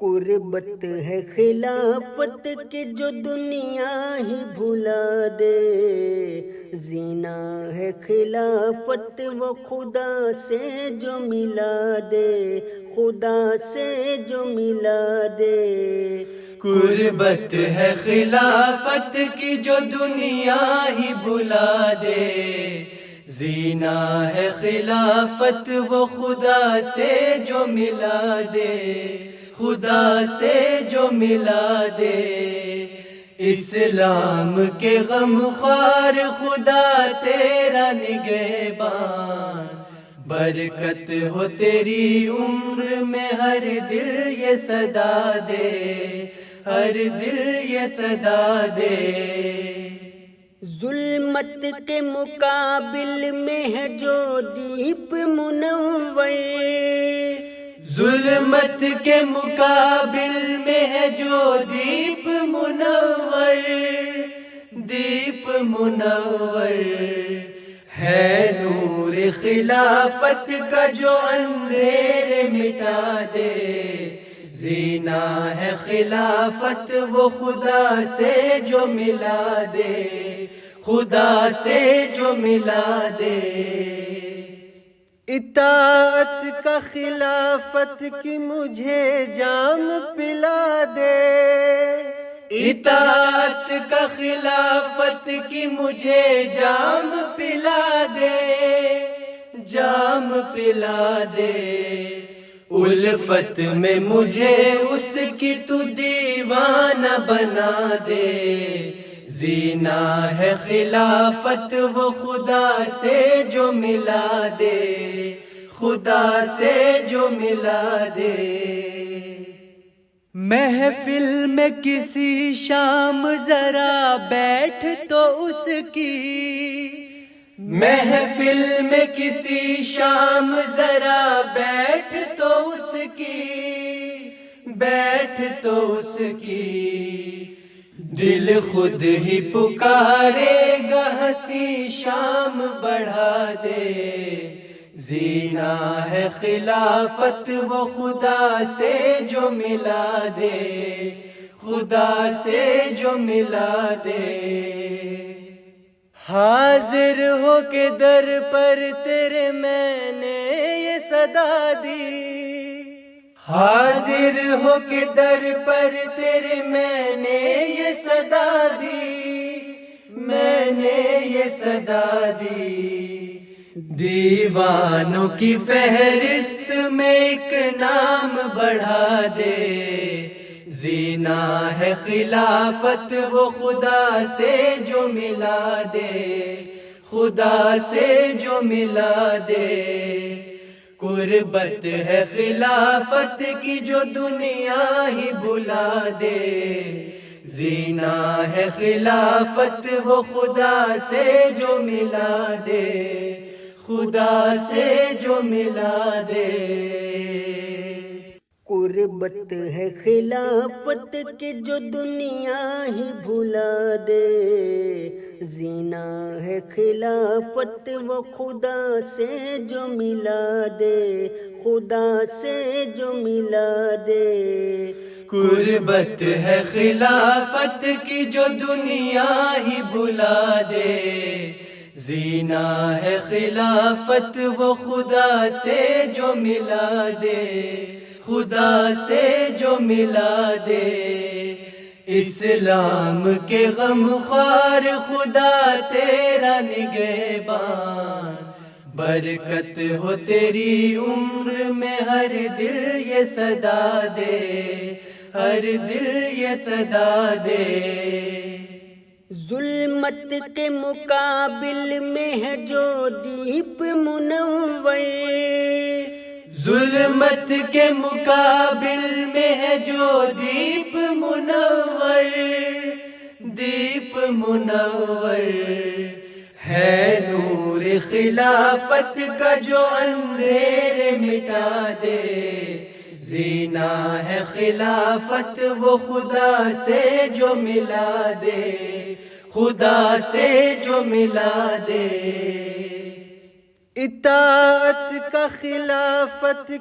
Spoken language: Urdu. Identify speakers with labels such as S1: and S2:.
S1: قربت ہے خلافت کی جو دنیا ہی بھلا دے، زینا ہے خلافت وہ خدا سے جو ملا دے، خدا سے جو ملا دے۔
S2: قربت ہے خلافت کی جو دنیا ہی بھلا دے، زینا ہے خلافت وہ خدا سے جو ملا دے، خدا سے جو ملا دے۔ اسلام کے غم خوار خدا تیرا نگہبان، برکت ہو تیری عمر میں ہر دل یہ صدا دے، ہر دل یہ صدا دے۔
S1: ظلمت کے مقابل میں ہے جو دیپ منور،
S2: ظلمت کے مقابل میں ہے جو دیپ منور، دیپ منور ہے نور خلافت کا جو اندھیرے مٹا دے، زینا ہے خلافت وہ خدا سے جو ملا دے، خدا سے جو ملا دے۔
S3: اطاعت کا خلافت کی مجھے جام پلا دے،
S2: اطاعت کا خلافت کی مجھے جام پلا دے، جام پلا دے۔ الفت میں مجھے اس کی تو دیوانہ بنا دے، زینا ہے خلافت وہ خدا سے جو ملا دے، خدا سے جو ملا دے۔ محفل میں کسی شام ذرا بیٹھ تو اس کی، محفل میں کسی شام ذرا بیٹھ تو اس کی، بیٹھ تو اس کی۔ دل خود ہی پکارے گا ہنسی شام بڑھا دے، زینا ہے خلافت وہ خدا سے جو ملا دے، خدا سے جو ملا دے۔
S3: حاضر ہو کے در پر تیرے میں نے یہ صدا دی،
S2: حاضر ہو کے در پر تیرے میں نے یہ صدا دی، میں نے یہ صدا دی۔ دیوانوں کی فہرست میں ایک نام بڑھا دے، زینا ہے خلافت وہ خدا سے جو ملا دے، خدا سے جو ملا دے۔ قربت ہے خلافت کی جو دنیا ہی بھلا دے، زینا ہے خلافت وہ خدا سے جو ملا دے، خدا سے جو ملا دے۔
S1: قربت ہے خلافت کی جو دنیا ہی بھلا دے، زینا ہے خلافت وہ خدا سے جو ملا دے، خدا سے جو ملا دے۔
S2: قربت ہے خلافت کی جو دنیا ہی بھلا دے، زینا ہے خلافت وہ خدا سے جو ملا دے، خدا سے جو ملا دے۔ اسلام کے غم خوار خدا تیرا نگہبان، برکت ہو تیری عمر میں ہر دل یہ صدا دے، ہر دل یہ صدا دے۔
S1: ظلمت کے مقابل میں ہے جو دیپ منور،
S2: ظلمت کے مقابل میں ہے جو دیپ منور، دیپ منور ہے نور خلافت کا جو اندھیرے مٹا دے، زینا ہے خلافت وہ خدا سے جو ملا دے، خدا سے جو ملا دے۔
S3: اطاعت کا خلافت